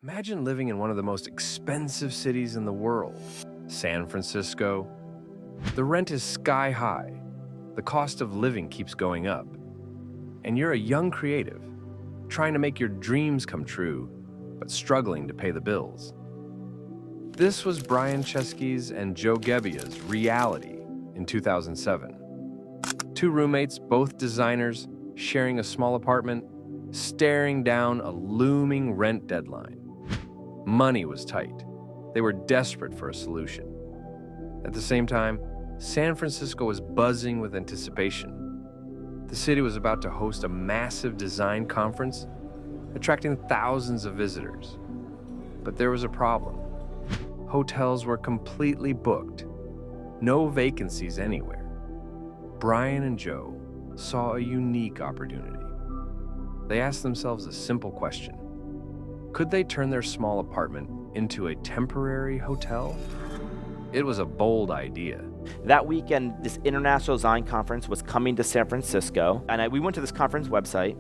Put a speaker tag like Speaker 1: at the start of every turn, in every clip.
Speaker 1: Imagine living in one of the most expensive cities in the world, San Francisco. The rent is sky high, the cost of living keeps going up, and you're a young creative, trying to make your dreams come true, but struggling to pay the bills. This was Brian Chesky's and Joe Gebbia's reality in 2007. Two roommates, both designers, sharing a small apartment, staring down a looming rent deadline. Money was tight. They were desperate for a solution. At the same time, San Francisco was buzzing with anticipation. The city was about to host a massive design conference, attracting thousands of visitors. But there was a problem. Hotels were completely booked. No vacancies anywhere. Brian and Joe saw a unique opportunity. They asked themselves a simple question. Could they turn their small apartment into a temporary hotel? It was a bold idea.
Speaker 2: That weekend, this international design conference was coming to San Francisco, and we went to this conference website,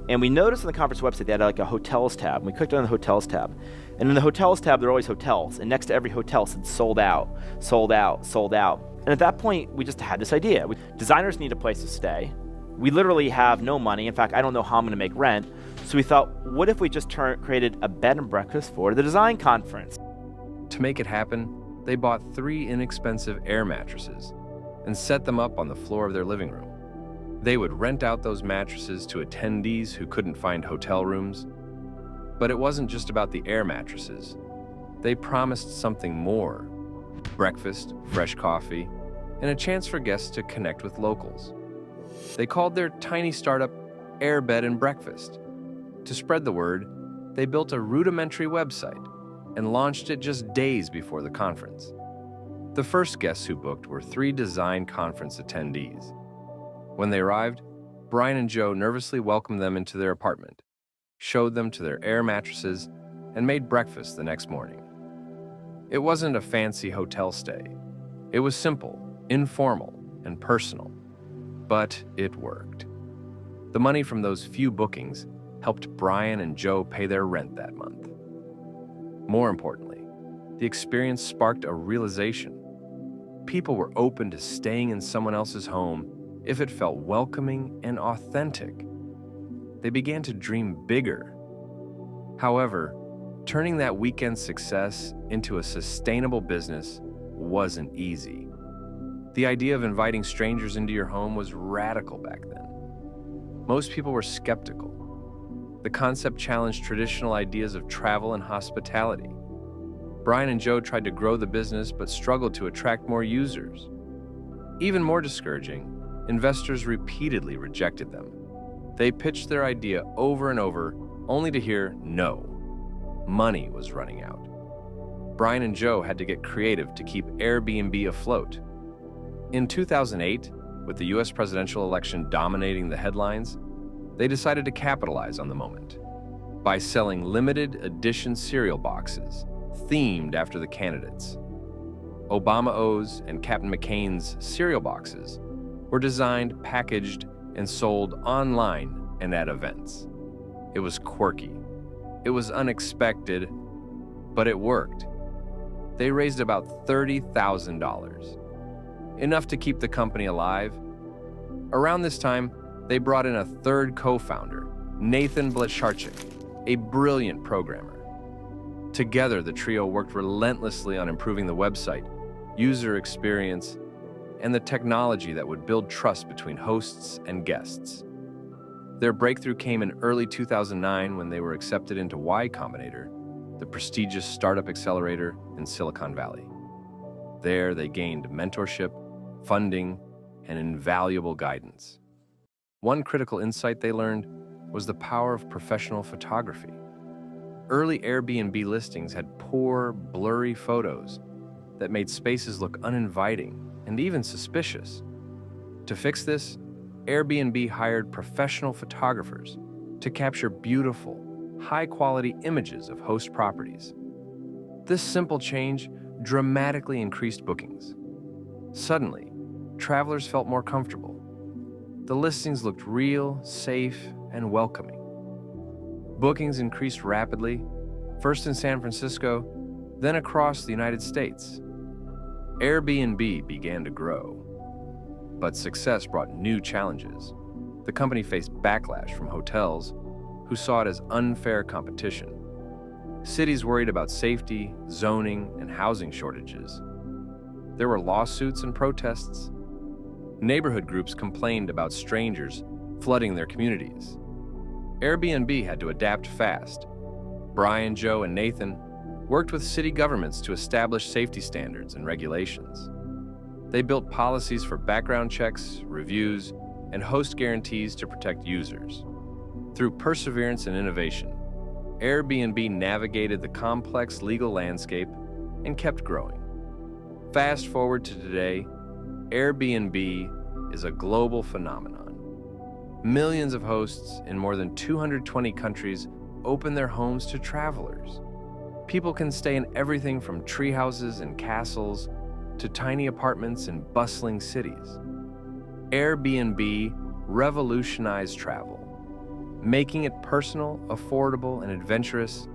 Speaker 2: and we noticed on the conference website they had like a hotels tab. We clicked on the hotels tab, and in the hotels tab there are always hotels, and next to every hotel said sold out, sold out, sold out. And at that point, we just had this idea. Designers need a place to stay. We literally have no money. In fact, I don't know how I'm gonna make rent. So we thought, what if we just created a bed and breakfast for the design conference?
Speaker 1: To make it happen, they bought 3 inexpensive air mattresses and set them up on the floor of their living room. They would rent out those mattresses to attendees who couldn't find hotel rooms. But it wasn't just about the air mattresses. They promised something more: breakfast, fresh coffee, and a chance for guests to connect with locals. They called their tiny startup Air Bed and Breakfast. To spread the word, they built a rudimentary website and launched it just days before the conference. The first guests who booked were 3 design conference attendees. When they arrived, Brian and Joe nervously welcomed them into their apartment, showed them to their air mattresses, and made breakfast the next morning. It wasn't a fancy hotel stay. It was simple, informal, and personal. But it worked. The money from those few bookings helped Brian and Joe pay their rent that month. More importantly, the experience sparked a realization. People were open to staying in someone else's home if it felt welcoming and authentic. They began to dream bigger. However, turning that weekend success into a sustainable business wasn't easy. The idea of inviting strangers into your home was radical back then. Most people were skeptical. The concept challenged traditional ideas of travel and hospitality. Brian and Joe tried to grow the business but struggled to attract more users. Even more discouraging, investors repeatedly rejected them. They pitched their idea over and over, only to hear no. Money was running out. Brian and Joe had to get creative to keep Airbnb afloat. In 2008, with the US presidential election dominating the headlines, they decided to capitalize on the moment by selling limited edition cereal boxes themed after the candidates. Obama O's and Captain McCain's cereal boxes were designed, packaged, and sold online and at events. It was quirky. It was unexpected, but it worked. They raised about $30,000, enough to keep the company alive. Around this time, they brought in a third co-founder, Nathan Blecharczyk, a brilliant programmer. Together, the trio worked relentlessly on improving the website, user experience, and the technology that would build trust between hosts and guests. Their breakthrough came in early 2009 when they were accepted into Y Combinator, the prestigious startup accelerator in Silicon Valley. There, they gained mentorship, funding, and invaluable guidance. One critical insight they learned was the power of professional photography. Early Airbnb listings had poor, blurry photos that made spaces look uninviting and even suspicious. To fix this, Airbnb hired professional photographers to capture beautiful, high-quality images of host properties. This simple change dramatically increased bookings. Suddenly, travelers felt more comfortable. The listings looked real, safe, and welcoming. Bookings increased rapidly, first in San Francisco, then across the United States. Airbnb began to grow, but success brought new challenges. The company faced backlash from hotels who saw it as unfair competition. Cities worried about safety, zoning, and housing shortages. There were lawsuits and protests. Neighborhood groups complained about strangers flooding their communities. Airbnb had to adapt fast. Brian, Joe, and Nathan worked with city governments to establish safety standards and regulations. They built policies for background checks, reviews, and host guarantees to protect users. Through perseverance and innovation, Airbnb navigated the complex legal landscape and kept growing. Fast forward to today, Airbnb is a global phenomenon. Millions of hosts in more than 220 countries open their homes to travelers. People can stay in everything from tree houses and castles to tiny apartments in bustling cities. Airbnb revolutionized travel, making it personal, affordable, and adventurous,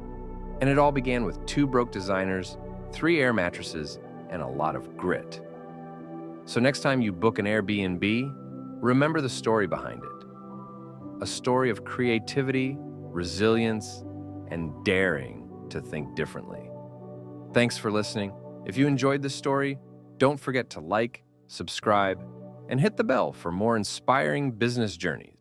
Speaker 1: and it all began with 2 broke designers, 3 air mattresses, and a lot of grit. So next time you book an Airbnb, remember the story behind it. A story of creativity, resilience, and daring to think differently. Thanks for listening. If you enjoyed this story, don't forget to like, subscribe, and hit the bell for more inspiring business journeys.